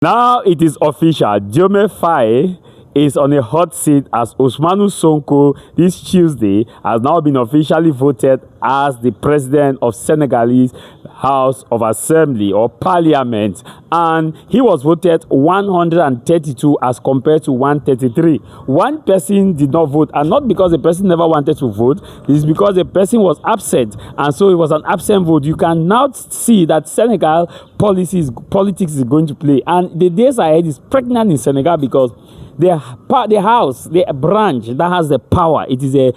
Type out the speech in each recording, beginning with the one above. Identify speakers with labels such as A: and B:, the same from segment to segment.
A: Now it is official. FAYE is on a hot seat as Ousmane Sonko this Tuesday has now been officially voted as the president of Senegalese House of Assembly or Parliament, and he was voted 132 as compared to 133. One person did not vote, and not because the person never wanted to vote. It is because the person was absent, and so it was an absent vote. You can now see that Senegal politics is going to play, and the days ahead is pregnant in Senegal because the house, the branch that has the power, it is a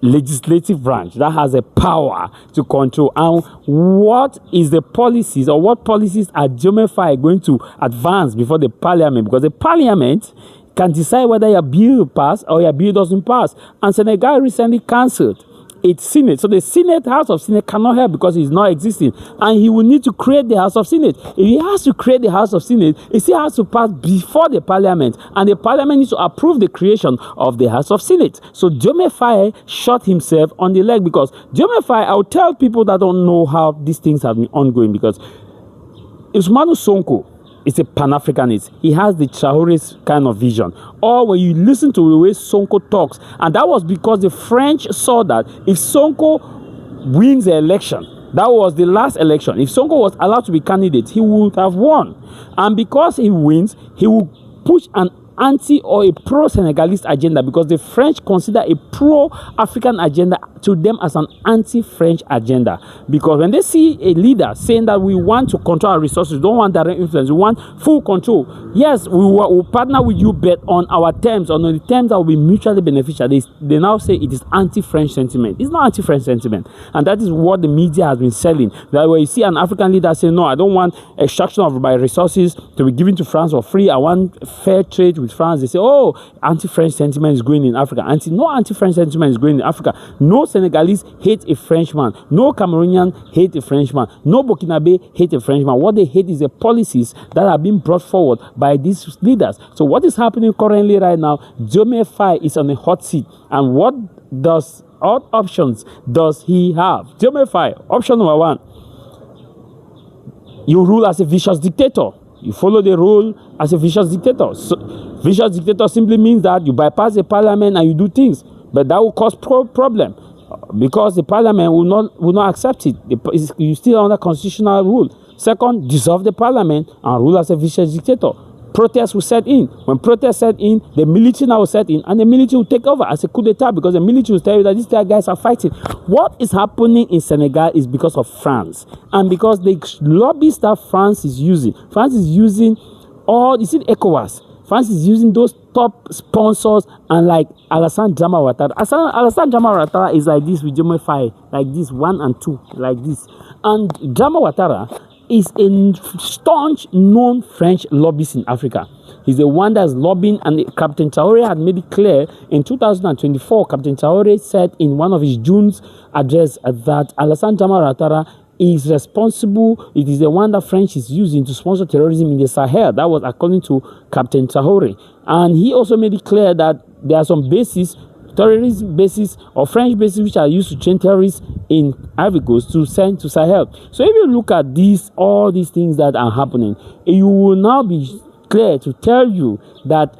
A: legislative branch that has a power to control. And what is the policies, or what policies are FAYE going to advance before the parliament? Because the parliament can decide whether your bill pass or your bill doesn't pass. And Senegal recently cancelled its Senate. So the House of Senate cannot help because it's not existing. And he will need to create the House of Senate. If he has to create the House of Senate, it still has to pass before the Parliament. And the Parliament needs to approve the creation of the House of Senate. So FAYE shot himself on the leg because FAYE, I'll tell people that don't know how these things have been ongoing, because Ousmane Sonko is a Pan-Africanist. He has the Traore's kind of vision. Or when you listen to the way Sonko talks, and that was because the French saw that if Sonko wins the election, that was the last election, if Sonko was allowed to be candidate, he would have won. And because he wins, he will push an anti or a pro-Senegalese agenda, because the French consider a pro-African agenda to them as an anti-French agenda. Because when they see a leader saying that we want to control our resources, we don't want direct influence, we want full control, yes, we will partner with you, but on our terms, on the terms that will be mutually beneficial. They now say it is anti-French sentiment. It's not anti-French sentiment, and that is what the media has been selling. That when you see an African leader say, no, I don't want extraction of my resources to be given to France for free, I want fair trade with France, they say, oh, anti-French sentiment is going in Africa. No anti-French sentiment is going in Africa. No Senegalese hate a Frenchman. No Cameroonian hate a Frenchman. No Burkinabe hate a Frenchman. What they hate is the policies that are being brought forward by these leaders. So what is happening currently right now, FAYE is on a hot seat. And what options does he have? FAYE, option number one, you rule as a vicious dictator. You follow the rule as a vicious dictator. So, vicious dictator simply means that you bypass the parliament and you do things, but that will cause problem because the parliament will not accept it. You still under constitutional rule. Second, dissolve the parliament and rule as a vicious dictator. Protests will set in. When protests set in, the military now will set in, and the military will take over as a coup d'etat, because the military will tell you that these guys are fighting. What is happening in Senegal is because of France, and because the lobbies that France is using all, you see, ECOWAS. France is using those top sponsors, and like Alassane Ouattara. Alassane Ouattara is like this with FAYE, like this, 1 and 2, like this. And Ouattara is a staunch known French lobbyist in Africa. He's the one that's lobbying, and Captain Traore had made it clear in 2024. Captain Traore said in one of his June's address that Alassane Ouattara is responsible. It is the one that French is using to sponsor terrorism in the Sahel. That was according to Captain Traore. And he also made it clear that there are some bases, terrorist bases or French bases, which are used to train terrorists in Ivory Coast to send to Sahel. So if you look at all these things that are happening, you will now be clear to tell you that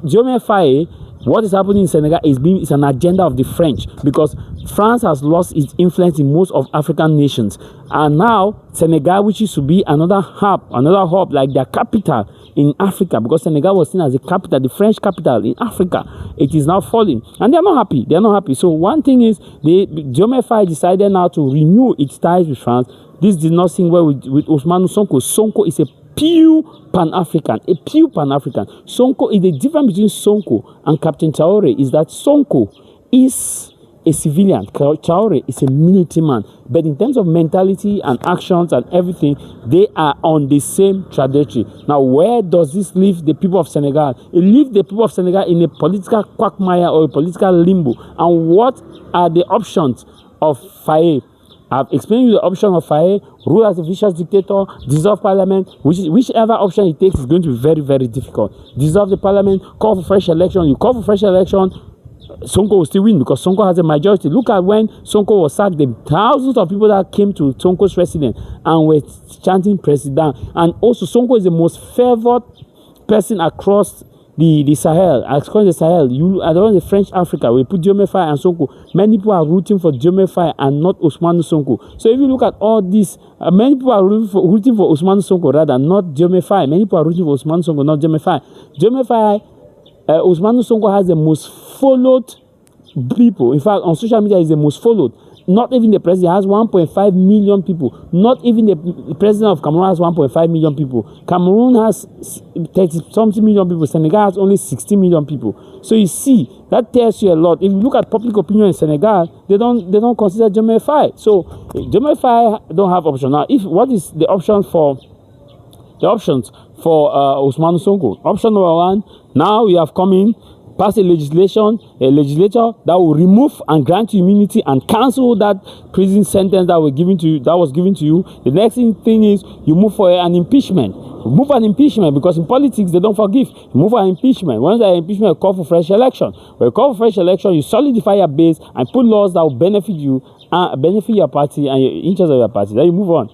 A: FAYE, what is happening in Senegal is an agenda of the French, because France has lost its influence in most of African nations. And now Senegal, which used to be another hub, like their capital in Africa, because Senegal was seen as the capital, the French capital in Africa, it is now falling. And they're not happy. They're not happy. So one thing is, FAYE decided now to renew its ties with France. This did not sing well with Ousmane Sonko. Sonko is a pure Pan-African, Sonko is the difference between Sonko and Captain Traore is that Sonko is a civilian, Traore is a military man, but in terms of mentality and actions and everything, they are on the same trajectory. Now, where does this leave the people of Senegal? It leaves the people of Senegal in a political quagmire or a political limbo. And what are the options of FAYE? I've explained you the option of FAYE: rule as a vicious dictator, dissolve parliament. Whichever option he takes is going to be very, very difficult. Dissolve the parliament, call for fresh election. You call for fresh election, Sonko will still win because Sonko has a majority. Look at when Sonko was sacked, the thousands of people that came to Sonko's residence and were chanting President. And also, Sonko is the most favored person across the Sahel, across the Sahel. Around the French Africa, we put Diomaye Faye and Sonko. Many people are rooting for Diomaye Faye and not Ousmane Sonko. So if you look at all this, many people are rooting for Ousmane Sonko rather, not Diomaye Faye. Many people are rooting for Ousmane Sonko, not Diomaye Faye. Diomaye Faye, Ousmane Sonko has the most followed people. In fact, on social media, is the most followed. Not even the president has 1.5 million people. Not even the president of Cameroon has 1.5 million people. Cameroon has 30-something million people. Senegal has only 60 million people. So you see, that tells you a lot. If you look at public opinion in Senegal, they don't consider Diomaye Faye. So Diomaye Faye don't have option. Now, what is the options for Ousmane Sonko? Option number one, now we have come in, pass a legislature that will remove and grant you immunity and cancel that prison sentence that was given to you. The next thing is you move for an impeachment. Move an impeachment, because in politics they don't forgive. You move for an impeachment. Once the impeachment, you call for fresh election. When you call for fresh election, you solidify your base and put laws that will benefit you, benefit your party and your interests of your party. Then you move on.